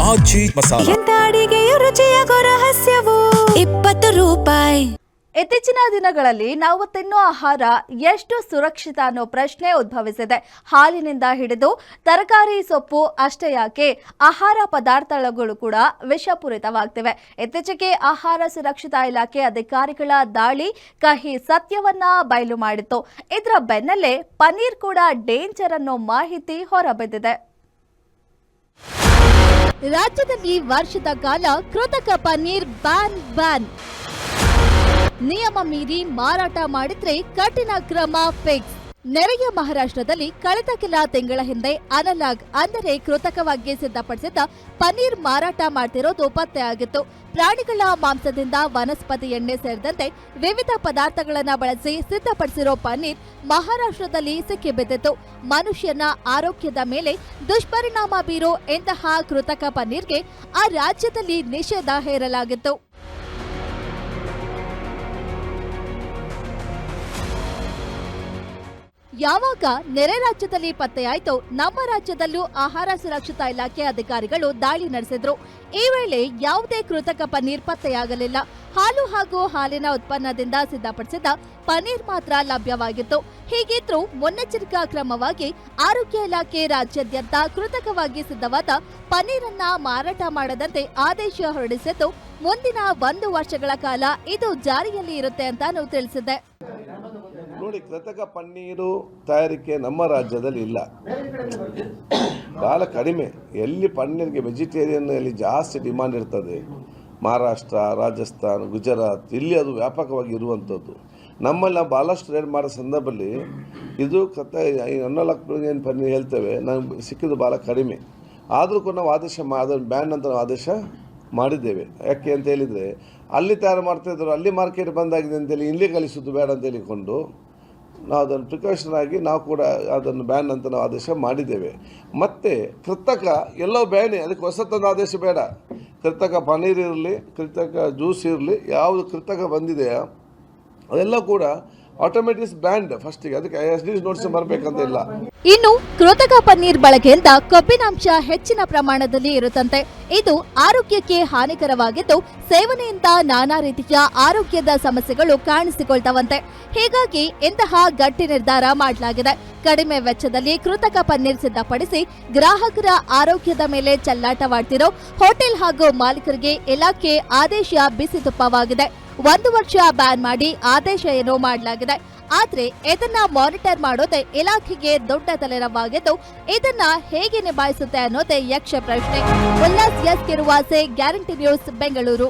ಆಚಿ ಮಸಾಲ. ಎಂತ ಅಡಿಗೆಯ ರುಚಿಯಾಗೋ ರಹಸ್ಯವು 20 ರೂಪಾಯಿ. ಇತ್ತೀಚಿನ ದಿನಗಳಲ್ಲಿ ನಾವು ತಿನ್ನೋ ಆಹಾರ ಎಷ್ಟು ಸುರಕ್ಷಿತ ಅನ್ನೋ ಪ್ರಶ್ನೆ ಉದ್ಭವಿಸಿದೆ. ಹಾಲಿನಿಂದ ಹಿಡಿದು ತರಕಾರಿ ಸೊಪ್ಪು ಅಷ್ಟೇ ಯಾಕೆ ಆಹಾರ ಪದಾರ್ಥಗಳು ಕೂಡ ವಿಷಪೂರಿತವಾಗ್ತಿವೆ. ಇತ್ತೀಚೆಗೆ ಆಹಾರ ಸುರಕ್ಷತಾ ಇಲಾಖೆ ಅಧಿಕಾರಿಗಳ ದಾಳಿ ಕಹಿ ಸತ್ಯವನ್ನ ಬಯಲು ಮಾಡಿತ್ತು. ಇದರ ಬೆನ್ನಲ್ಲೇ ಪನ್ನೀರ್ ಕೂಡ ಡೇಂಜರ್ ಅನ್ನೋ ಮಾಹಿತಿ ಹೊರಬಿದ್ದಿದೆ. ರಾಜ್ಯದಲ್ಲಿ ವರ್ಷದ ಕಾಲ ಕೃತಕ ಪನ್ನೀರ್ ಬ್ಯಾನ್. ನಿಯಮ ಮೀರಿ ಮಾರಾಟ ಮಾಡಿದ್ರೆ ಕಠಿಣ ಕ್ರಮ ಫಿಕ್ಸ್. ನೆರೆಯ ಮಹಾರಾಷ್ಟ್ರದಲ್ಲಿ ಕಳೆದ ಕೆಲ ತಿಂಗಳ ಹಿಂದೆ ಅನಲಾಗ್ ಅಂದರೆ ಕೃತಕವಾಗಿ ಸಿದ್ಧಪಡಿಸಿದ ಪನ್ನೀರ್ ಮಾರಾಟ ಮಾಡ್ತಿರೋದು ಪತ್ತೆಯಾಗಿತ್ತು. ಪ್ರಾಣಿಗಳ ಮಾಂಸದಿಂದ ವನಸ್ಪತಿ ಎಣ್ಣೆ ಸೇರಿದಂತೆ ವಿವಿಧ ಪದಾರ್ಥಗಳನ್ನು ಬಳಸಿ ಸಿದ್ಧಪಡಿಸಿರೋ ಪನ್ನೀರ್ ಮಹಾರಾಷ್ಟ್ರದಲ್ಲಿ ಸಿಕ್ಕಿಬಿದ್ದಿತ್ತು. ಮನುಷ್ಯನ ಆರೋಗ್ಯದ ಮೇಲೆ ದುಷ್ಪರಿಣಾಮ ಬೀರೋ ಇಂತಹ ಕೃತಕ ಪನ್ನೀರ್ಗೆ ಆ ರಾಜ್ಯದಲ್ಲಿ ನಿಷೇಧ ಹೇರಲಾಗಿತ್ತು. ಯಾವಾಗ ನೆರೆ ರಾಜ್ಯದಲ್ಲಿ ಪತ್ತೆಯಾಯಿತು, ನಮ್ಮ ರಾಜ್ಯದಲ್ಲೂ ಆಹಾರ ಸುರಕ್ಷತಾ ಇಲಾಖೆ ಅಧಿಕಾರಿಗಳು ದಾಳಿ ನಡೆಸಿದ್ರು. ಈ ವೇಳೆ ಯಾವುದೇ ಕೃತಕ ಪನ್ನೀರ್ ಪತ್ತೆಯಾಗಲಿಲ್ಲ. ಹಾಲು ಹಾಗೂ ಹಾಲಿನ ಉತ್ಪನ್ನದಿಂದ ಸಿದ್ಧಪಡಿಸಿದ ಪನ್ನೀರ್ ಮಾತ್ರ ಲಭ್ಯವಾಗಿತ್ತು. ಹೀಗಿದ್ರೂ ಮುನ್ನೆಚ್ಚರಿಕಾ ಕ್ರಮವಾಗಿ ಆರೋಗ್ಯ ಇಲಾಖೆ ರಾಜ್ಯಾದ್ಯಂತ ಕೃತಕವಾಗಿ ಸಿದ್ಧವಾದ ಪನ್ನೀರನ್ನ ಮಾರಾಟ ಮಾಡದಂತೆ ಆದೇಶ ಹೊರಡಿಸಿದ್ದು, ಮುಂದಿನ 1 ವರ್ಷಗಳ ಕಾಲ ಇದು ಜಾರಿಯಲ್ಲಿ ಇರುತ್ತೆ ಅಂತಾನು ತಿಳಿಸಿದೆ. ನೋಡಿ, ಕೃತಕ ಪನ್ನೀರು ತಯಾರಿಕೆ ನಮ್ಮ ರಾಜ್ಯದಲ್ಲಿ ಇಲ್ಲ, ಬಹಳ ಕಡಿಮೆ. ಎಲ್ಲಿ ಪನ್ನೀರ್ಗೆ ವೆಜಿಟೇರಿಯನ್ ಅಲ್ಲಿ ಜಾಸ್ತಿ ಡಿಮಾಂಡ್ ಇರ್ತದೆ, ಮಹಾರಾಷ್ಟ್ರ, ರಾಜಸ್ಥಾನ್, ಗುಜರಾತ್, ಇಲ್ಲಿ ಅದು ವ್ಯಾಪಕವಾಗಿ ಇರುವಂಥದ್ದು. ನಮ್ಮಲ್ಲಿ ನಾವು ಭಾಳಷ್ಟು ರೇಟ್ ಮಾಡೋ ಸಂದರ್ಭದಲ್ಲಿ ಇದು ಏನು ಪನ್ನೀರ್ ಹೇಳ್ತೇವೆ, ನಮ್ಗೆ ಸಿಕ್ಕಿದ್ದು ಭಾಳ ಕಡಿಮೆ. ಆದರೂ ಕೂಡ ನಾವು ಅದನ್ನು ಬ್ಯಾನ್ ಅಂತ ನಾವು ಆದೇಶ ಮಾಡಿದ್ದೇವೆ. ಯಾಕೆ ಅಂತ ಹೇಳಿದರೆ, ಅಲ್ಲಿ ತಯಾರು ಮಾಡ್ತಾಯಿದ್ರು, ಅಲ್ಲಿ ಮಾರ್ಕೆಟ್ ಬಂದಾಗಿದೆ ಅಂತೇಳಿ ಇಲ್ಲಿ ಕಳಿಸೋದು ಬೇಡ ಅಂತ ಹೇಳಿಕೊಂಡು ನಾವು ಅದನ್ನು ಪ್ರಿಕಾಷನ್ ಆಗಿ ನಾವು ಕೂಡ ಅದನ್ನು ಬ್ಯಾನ್ ಅಂತ ನಾವು ಆದೇಶ ಮಾಡಿದ್ದೇವೆ. ಮತ್ತು ಕೃತಕ ಎಲ್ಲೋ ಬ್ಯಾನೆ, ಅದಕ್ಕೆ ಹೊಸತೊಂದು ಆದೇಶ ಬೇಡ. ಕೃತಕ ಪನ್ನೀರ್ ಇರಲಿ, ಕೃತಕ ಜ್ಯೂಸ್ ಇರಲಿ, ಯಾವುದು ಕೃತಕ ಬಂದಿದೆಯೋ ಅದೆಲ್ಲ ಕೂಡ ಆಟೋಮೆಟಿಕ್ ಬ್ಯಾಂಡ್ ಫಸ್ಟಿಗೆ, ಅದಕ್ಕೆ SD ನೋಟಿಸ್ ಬರಬೇಕಂತ ಇಲ್ಲ. ಇನ್ನು ಕೃತಕ ಪನ್ನೀರ್ ಬಳಕೆಯಿಂದ ಕೊಬ್ಬಿನಾಂಶ ಹೆಚ್ಚಿನ ಪ್ರಮಾಣದಲ್ಲಿ ಇರುತ್ತಂತೆ. ಇದು ಆರೋಗ್ಯಕ್ಕೆ ಹಾನಿಕರವಾಗಿದ್ದು, ಸೇವನೆಯಿಂದ ನಾನಾ ರೀತಿಯ ಆರೋಗ್ಯದ ಸಮಸ್ಯೆಗಳು ಕಾಣಿಸಿಕೊಳ್ತವಂತೆ. ಹೀಗಾಗಿ ಇಂತಹ ಗಟ್ಟಿ ನಿರ್ಧಾರ ಮಾಡಲಾಗಿದೆ. ಕಡಿಮೆ ವೆಚ್ಚದಲ್ಲಿ ಕೃತಕ ಪನ್ನೀರ್ ಸಿದ್ಧಪಡಿಸಿ ಗ್ರಾಹಕರ ಆರೋಗ್ಯದ ಮೇಲೆ ಚೆಲ್ಲಾಟವಾಡ್ತಿರೋ ಹೋಟೆಲ್ ಹಾಗೂ ಮಾಲೀಕರಿಗೆ ಇಲಾಖೆ ಆದೇಶ ಬಿಸಿ ತುಪ್ಪವಾಗಿದೆ. 1 ವರ್ಷ ಬ್ಯಾನ್ ಮಾಡಿ ಆದೇಶ ಏನೋ ಮಾಡಲಾಗಿದೆ. ಆದ್ರೆ ಇದನ್ನ ಮಾನಿಟರ್ ಮಾಡೋದೇ ಇಲಾಖೆಗೆ ದೊಡ್ಡ ತಲೆನೋವಾಗಿದ್ದು, ಇದನ್ನ ಹೇಗೆ ನಿಭಾಯಿಸುತ್ತೆ ಅನ್ನೋದೇ ಯಕ್ಷ ಪ್ರಶ್ನೆ. Ullas S Kiruvase, guarantee news, Bengaluru.